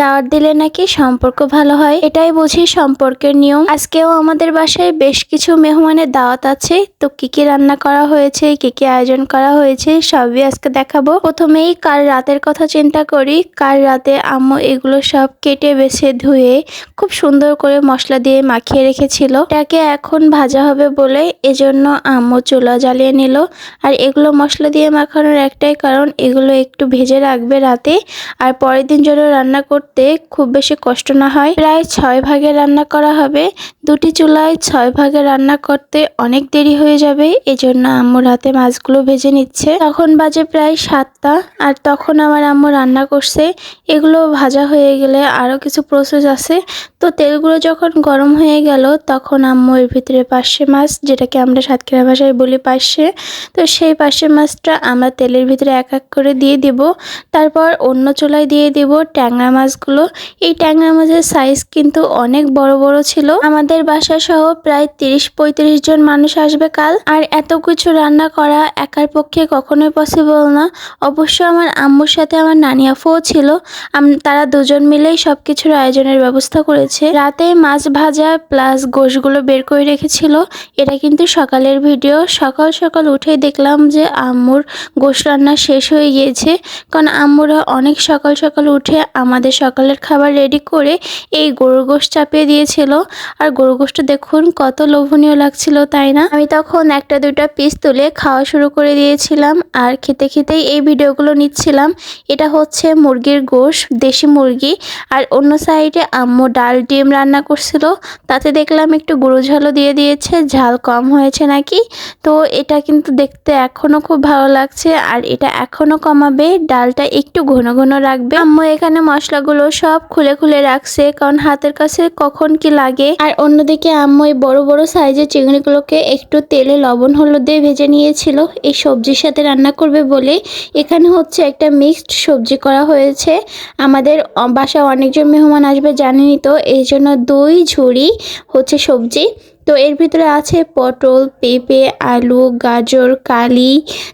দাওয়াত দিলে নাকি সম্পর্ক ভালো হয়, এটাই বুঝি সম্পর্কের নিয়ম। আজকেও আমাদের বাসায় বেশ কিছু মেহমানের দাওয়াত আছে, তো কি কি রান্না করা হয়েছে, কি কি আয়োজন করা হয়েছে সবই আজকে দেখাবো। প্রথমেই কাল রাতের কথা চিন্তা করি। কাল রাতে আম্মু এগুলো সব কেটে বেছে ধুয়ে খুব সুন্দর করে মশলা দিয়ে মাখিয়ে রেখেছিল। এটাকে এখন ভাজা হবে বলে এজন্য আম্মু চুলা জ্বালিয়ে নিল। আর এগুলো মশলা দিয়ে মাখানোর একটাই কারণ, এগুলো একটু ভেজে রাখবে রাতে, আর পরের দিন যেন রান্না করতে খুব বেশি কষ্ট না হয়। প্রায় 6 ভাগে রান্না করা হবে। দুটি চুলায় 6 ভাগে রান্না করতে অনেক দেরি হয়ে যাবে, এজন্য আম্মু রাতে মাছগুলো ভেজে নিচ্ছে। তখন বাজে প্রায় 7টা, আর তখন আমার আম্মু রান্না করছে। এগুলো ভাজা হয়ে গেলে আরও কিছু প্রসেস আছে। তো তেলগুলো যখন গরম হয়ে গেল তখন আম্মু এর ভিতরে পার্শে মাছ, যেটাকে আমরা সাতক্ষীরা ভাষায় বলি পার্শে, তো সেই পার্শে মাছটা আমরা তেলের ভিতরে এক এক করে দিয়ে দিব। তারপর অন্য চুলায় দিয়ে দিব ট্যাংরা মাছগুলো। এই ট্যাংরা মাছের সাইজ কিন্তু অনেক বড় বড় ছিল। আমাদের বাসা সহ প্রায় 30-35 জন মানুষ আসবে কাল, আর এত কিছু রান্না করা একার পক্ষে কখনোই পসিবল না। অবশ্য আমার আম্মুর সাথে আমার নানি আফুও ছিল, তারা দুজন মিলেই সবকিছুর আয়োজনের ব্যবস্থা করেছে। রাতে মাছ ভাজা প্লাস গোশগুলো বের করে রেখেছিল। এটা কিন্তু সকালের ভিডিও। সকাল সকাল উঠেই দেখলাম যে আম্মুর গোশ রান্না শেষ হয়ে গিয়েছে, কারণ আম্মুরা অনেক সকাল সকাল উঠে আমাদের সকালের খাবার রেডি করে এই গরুর গোশ চাপিয়ে দিয়েছিল। আর গরুর গোশটা দেখুন কত লোভনীয় লাগছিল, তাই না? আমি তখন একটা দুইটা পিস তুলে খাওয়া শুরু করে দিয়েছিলাম, আর খেতে খেতেই এই ভিডিওগুলো নিচ্ছিলাম। এটা হচ্ছে মুরগির গোশ, দেশি মুরগি। আর অন্য সাইডে আম্মু ডাল ডিম রান্না করছিল, তাতে দেখলাম একটু গরু ঝালও দিয়ে দিয়েছে, ঝাল কম হয়েছে নাকি। তো এটা কিন্তু দেখতে এখনো খুব ভালো লাগছে, আর এটা এখনো কমাবে, ডালটা একটু ঘন ঘন রাখবে। আম্মু এখানে মশলাগুলো সব খুলে খুলে রাখছে, কারণ হাতের কাছে কখন কি লাগে। আর অন্যদিকে আম্মু এই বড় বড় সাইজের চিংড়িগুলোকে একটু তেলে লবণ হলুদ দিয়ে ভেজে নিয়েছিল এই সবজির সাথে রান্না করবে বলে। এখানে হচ্ছে একটা মিক্সড সবজি করা হয়েছে। আমাদের বাসায় অনেকজন মেহমান আসবে জানেনই তো, এই জন্য 2 ঝুড়ি হচ্ছে সবজি। তো এর ভিতরে আছে পটল, পেঁপে, আলু, গাজর, কালি,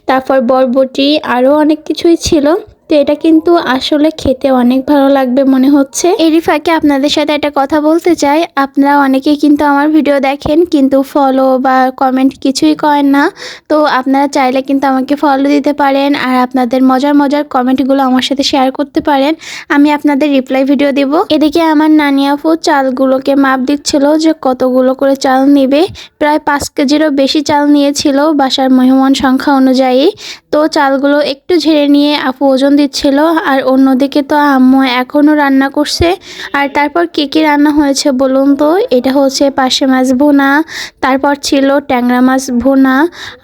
তারপর বরবটি, আরও অনেক কিছুই ছিল। তো এটা কিন্তু আসলে খেতে অনেক ভালো লাগবে মনে হচ্ছে। এরই ফাঁকে আপনাদের সাথে একটা কথা বলতে চাই, আপনারা অনেকেই কিন্তু আমার ভিডিও দেখেন কিন্তু ফলো বা কমেন্ট কিছুই করেন না। তো আপনারা চাইলে কিন্তু আমাকে ফলো দিতে পারেন, আর আপনাদের মজার মজার কমেন্টগুলো আমার সাথে শেয়ার করতে পারেন, আমি আপনাদের রিপ্লাই ভিডিও দিব। এদিকে আমার নানি আপু চালগুলোকে মাপ দিচ্ছিল যে কতগুলো করে চাল নেবে। প্রায় 5 কেজিরও বেশি চাল নিয়েছিল বাসার মেহমান সংখ্যা অনুযায়ী। তো চালগুলো একটু ঝেড়ে নিয়ে আপু ওজন দিচ্ছিল। আর অন্যদিকে তো আম্মু এখনও রান্না করছে। আর তারপর কী কী রান্না হয়েছে বলুন তো? এটা হচ্ছে পার্শে মাছ ভুনা, তারপর ছিল ট্যাংরা মাছ ভুনা,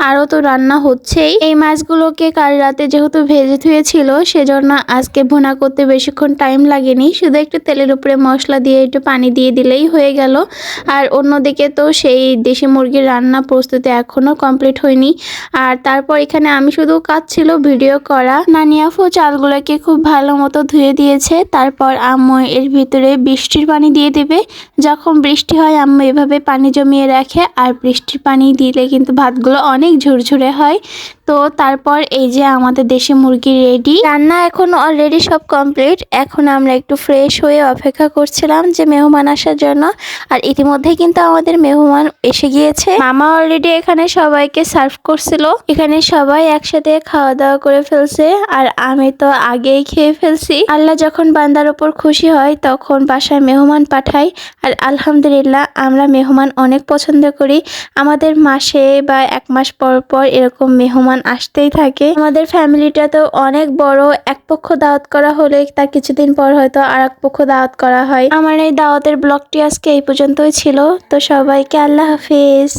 আরও তো রান্না হচ্ছেই। এই মাছগুলোকে কাল রাতে যেহেতু ভেজে ধুয়েছিল, সেজন্য আজকে ভুনা করতে বেশিক্ষণ টাইম লাগেনি, শুধু একটু তেলের উপরে মশলা দিয়ে একটু পানি দিয়ে দিলেই হয়ে গেল। আর অন্যদিকে তো সেই দেশি মুরগির রান্না প্রস্তুতি এখনও কমপ্লিট হয়নি। আর তারপর এখানে আমি শুধু কাজ ছিল ভিডিও করা। নানি আপু চালগুলোকে খুব ভালো মতো ধুয়ে দিয়েছে। তারপর আম্মু এর ভিতরে বৃষ্টির পানি দিয়ে দেবে। যখন বৃষ্টি হয় আম্মু এভাবে পানি জমিয়ে রাখে, আর বৃষ্টির পানি দিলে কিন্তু ভাতগুলো অনেক ঝুরঝুরে হয়। তো তারপর এই যে আমাদের দেশি মুরগি রেডি, রান্না এখন অলরেডি সব কমপ্লিট। এখন আমরা একটু ফ্রেশ হয়ে অপেক্ষা করছিলাম যে মেহমান আসার জন্য। আর ইতিমধ্যে কিন্তু আমাদের মেহমান এসে গিয়েছে। মামা অলরেডি এখানে সবাইকে সার্ভ করছিল। এখানে সবাই একসাথে খাওয়া দাওয়া করে ফেলছে, আর আমি তো আগেই খেয়ে ফেলছি। আল্লাহ যখন বান্দার উপর খুশি হয় তখন বাসায় মেহমান পাঠায়। আর আলহামদুলিল্লাহ আমরা মেহমান অনেক পছন্দ করি। আমাদের মাসে বা 1 মাস পর পর এরকম মেহমান আসতেই থাকে। আমাদের ফ্যামিলিটা তো অনেক বড়, এক পক্ষ দাওয়াত করা হলে তার কিছুদিন পর হয়তো আর এক পক্ষ দাওয়াত করা হয়। আমার এই দাওয়াতের ব্লগটি আজকে এই পর্যন্তই ছিল। তো সবাইকে আল্লাহ হাফেজ।